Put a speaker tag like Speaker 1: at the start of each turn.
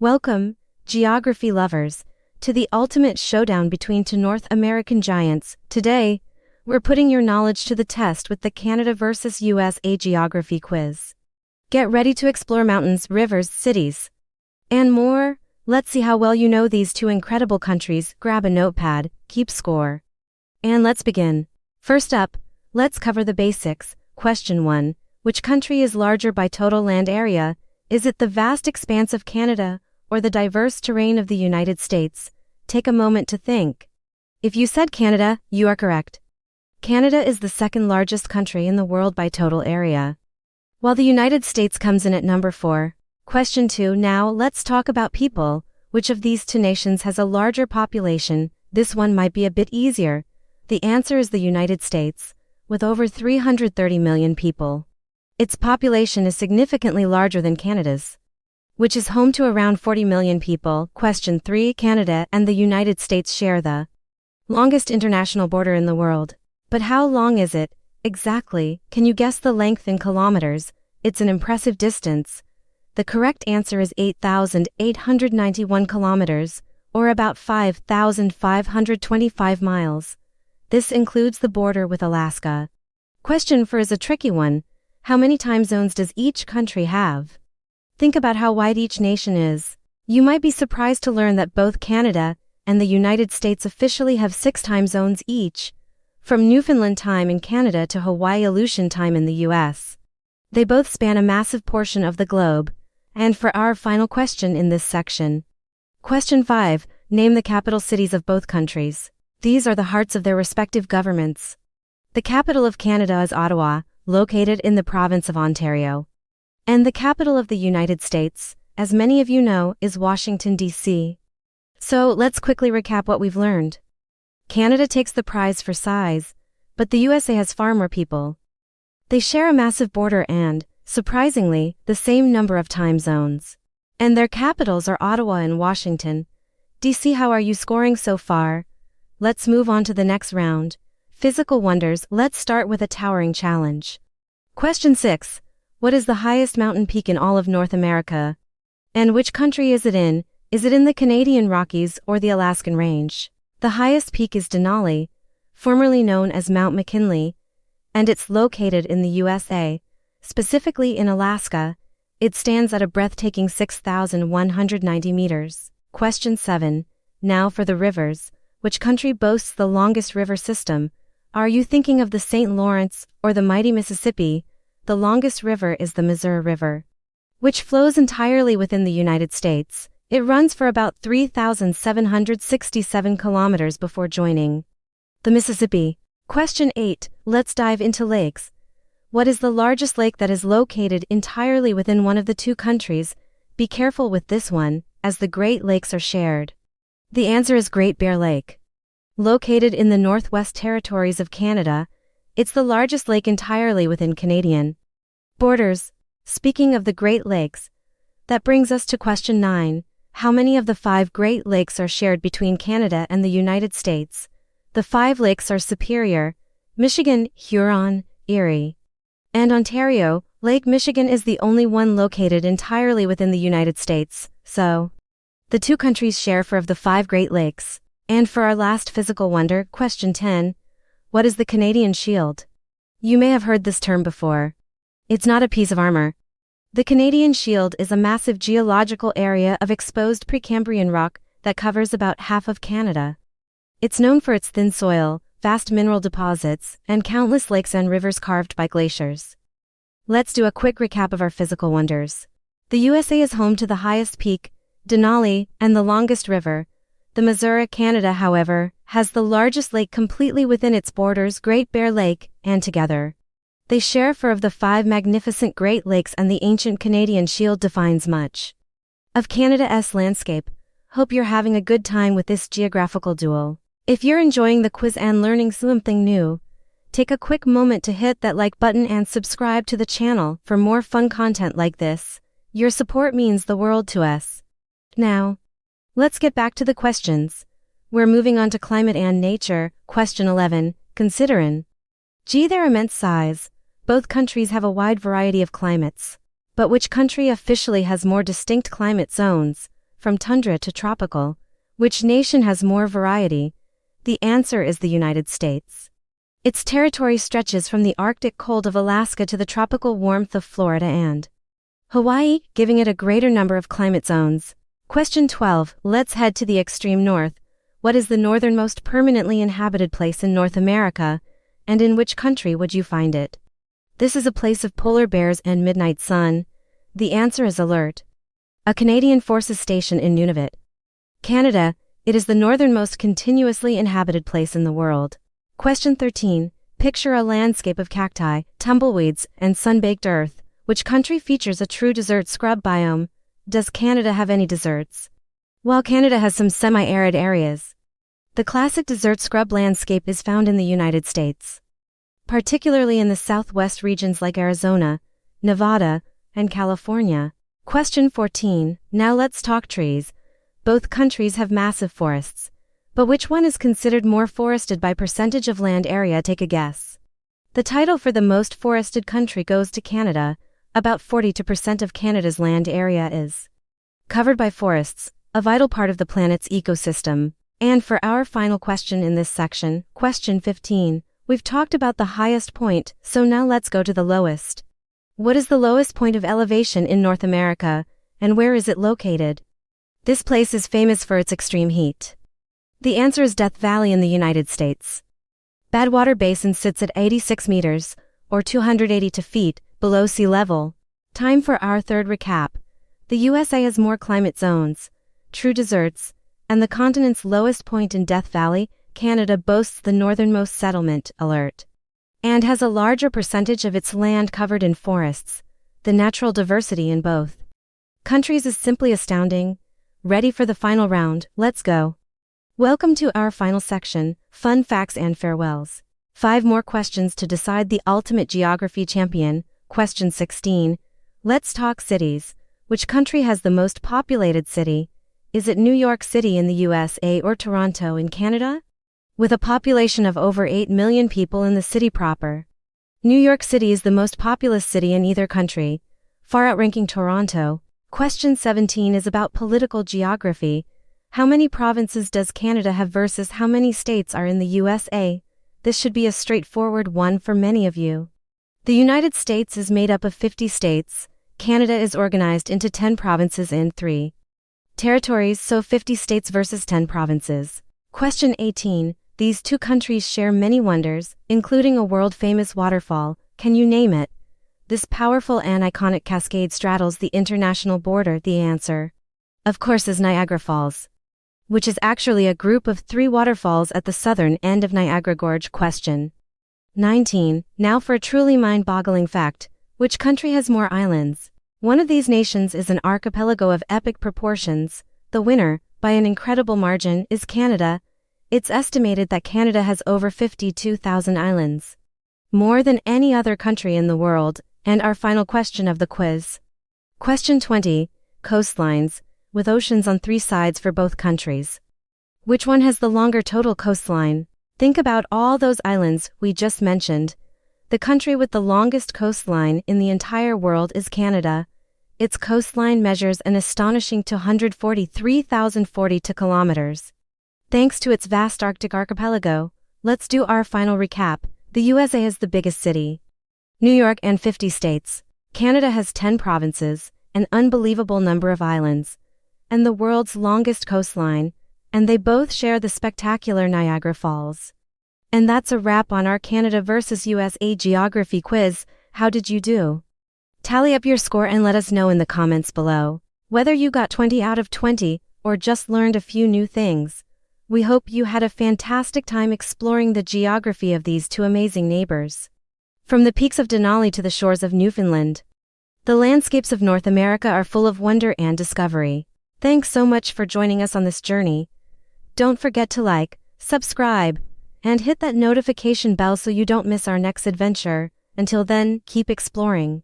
Speaker 1: Welcome, geography lovers, to the ultimate showdown between two North American giants. Today, we're putting your knowledge to the test with the Canada versus USA geography quiz. Get ready to explore mountains, rivers, cities, and more. Let's see how well you know these two incredible countries. Grab a notepad, keep score, and let's begin. First up, let's cover the basics. Question 1. Which country is larger by total land area? Is it the vast expanse of Canada or the diverse terrain of the United States? Take a moment to think. If you said Canada, you are correct. Canada is the second largest country in the world by total area, while the United States comes in at number 4. Question 2. Now let's talk about people. Which of these two nations has a larger population? This one might be a bit easier. The answer is the United States, with over 330 million people. Its population is significantly larger than Canada's, which is home to around 40 million people. Question 3. Canada and the United States share the longest international border in the world. But how long is it exactly? Can you guess the length in kilometers? It's an impressive distance. The correct answer is 8,891 kilometers, or about 5,525 miles. This includes the border with Alaska. Question 4 is a tricky one. How many time zones does each country have? Think about how wide each nation is. You might be surprised to learn that both Canada and the United States officially have 6 time zones each, from Newfoundland time in Canada to Hawaii Aleutian time in the US. They both span a massive portion of the globe. And for our final question in this section. Question 5. Name the capital cities of both countries. These are the hearts of their respective governments. The capital of Canada is Ottawa, located in the province of Ontario. And the capital of the United States, as many of you know, is Washington, D.C. So let's quickly recap what we've learned. Canada takes the prize for size, but the USA has far more people. They share a massive border and, surprisingly, the same number of time zones. And their capitals are Ottawa and Washington, D.C. How are you scoring so far? Let's move on to the next round. Physical wonders. Let's start with a towering challenge. Question 6. What is the highest mountain peak in all of North America? And which country is it in? Is it in the Canadian Rockies or the Alaskan Range? The highest peak is Denali, formerly known as Mount McKinley, and it's located in the USA, specifically in Alaska. It stands at a breathtaking 6,190 meters. Question 7. Now for the rivers. Which country boasts the longest river system? Are you thinking of the St. Lawrence or the mighty Mississippi? The longest river is the Missouri River, which flows entirely within the United States. It runs for about 3,767 kilometers before joining the Mississippi. Question 8. Let's dive into lakes. What is the largest lake that is located entirely within one of the two countries? Be careful with this one, as the Great Lakes are shared. The answer is Great Bear Lake. Located in the Northwest Territories of Canada, it's the largest lake entirely within Canadian borders. Speaking of the Great Lakes, that brings us to question 9. How many of the 5 Great Lakes are shared between Canada and the United States? The 5 lakes are Superior, Michigan, Huron, Erie, and Ontario. Lake Michigan is the only one located entirely within the United States, so the two countries share 4 of the 5 Great Lakes. And for our last physical wonder, question 10. What is the Canadian Shield? You may have heard this term before. It's not a piece of armor. The Canadian Shield is a massive geological area of exposed Precambrian rock that covers about half of Canada. It's known for its thin soil, vast mineral deposits, and countless lakes and rivers carved by glaciers. Let's do a quick recap of our physical wonders. The USA is home to the highest peak, Denali, and the longest river. The Missouri. Canada, however, has the largest lake completely within its borders, Great Bear Lake, and together they share 4 of the 5 magnificent Great Lakes, and the ancient Canadian Shield defines much of Canada's landscape. Hope you're having a good time with this geographical duel. If you're enjoying the quiz and learning something new, take a quick moment to hit that like button and subscribe to the channel for more fun content like this. Your support means the world to us. Now, let's get back to the questions. We're moving on to climate and nature. Question 11. Considering their immense size, both countries have a wide variety of climates. But which country officially has more distinct climate zones? from tundra to tropical. Which nation has more variety? The answer is the United States. Its territory stretches from the Arctic cold of Alaska to the tropical warmth of Florida and Hawaii, giving it a greater number of climate zones. Question 12. Let's head to the extreme north. What is the northernmost permanently inhabited place in North America, and in which country would you find it? This is a place of polar bears and midnight sun. The answer is Alert, a Canadian Forces station in Nunavut, Canada. It is the northernmost continuously inhabited place in the world. Question 13. Picture a landscape of cacti, tumbleweeds, and sun-baked earth. Which country features a true desert scrub biome? Does Canada have any deserts? While Canada has some semi-arid areas, the classic desert scrub landscape is found in the United States, particularly in the southwest regions like Arizona, Nevada, and California. Question 14. Now let's talk trees. Both countries have massive forests, but which one is considered more forested by percentage of land area? Take a guess. The title for the most forested country goes to Canada. About 42% of Canada's land area is covered by forests, a vital part of the planet's ecosystem. And for our final question in this section, question 15, we've talked about the highest point, so now let's go to the lowest. What is the lowest point of elevation in North America, and where is it located? This place is famous for its extreme heat. The answer is Death Valley in the United States. Badwater Basin sits at 86 meters, or 282 feet, below sea level. Time for our third recap. The USA has more climate zones, true deserts, and the continent's lowest point in Death Valley, Canada, boasts the northernmost settlement, Alert, and has a larger percentage of its land covered in forests. The natural diversity in both countries is simply astounding. Ready for the final round? Let's go. Welcome to our final section, fun facts and farewells. 5 more questions to decide the ultimate geography champion. Question 16. Let's talk cities. Which country has the most populated city? Is it New York City in the USA or Toronto in Canada? With a population of over 8 million people in the city proper, New York City is the most populous city in either country, far outranking Toronto. Question 17 is about political geography. How many provinces does Canada have versus how many states are in the USA? This should be a straightforward one for many of you. The United States is made up of 50 states. Canada is organized into 10 provinces and 3 territories, so 50 states versus 10 provinces. Question 18. These two countries share many wonders, including a world-famous waterfall. Can you name it? This powerful and iconic cascade straddles the international border. The answer, of course, is Niagara Falls, which is actually a group of 3 waterfalls at the southern end of Niagara Gorge. Question 19. Now for a truly mind-boggling fact. Which country has more islands? One of these nations is an archipelago of epic proportions. The winner, by an incredible margin, is Canada. It's estimated that Canada has over 52,000 islands, more than any other country in the world. And our final question of the quiz. Question 20. Coastlines, with oceans on 3 sides for both countries. Which one has the longer total coastline? Think about all those islands we just mentioned. The country with the longest coastline in the entire world is Canada. Its coastline measures an astonishing 243,042 kilometers. Thanks to its vast Arctic archipelago. Let's do our final recap. The USA is the biggest city, New York, and 50 states. Canada has 10 provinces, an unbelievable number of islands, and the world's longest coastline, and they both share the spectacular Niagara Falls. And that's a wrap on our Canada versus USA geography quiz. How did you do? Tally up your score and let us know in the comments below, whether you got 20 out of 20 or just learned a few new things. We hope you had a fantastic time exploring the geography of these two amazing neighbors. From the peaks of Denali to the shores of Newfoundland, the landscapes of North America are full of wonder and discovery. Thanks so much for joining us on this journey. Don't forget to like, subscribe, and hit that notification bell so you don't miss our next adventure. Until then, keep exploring.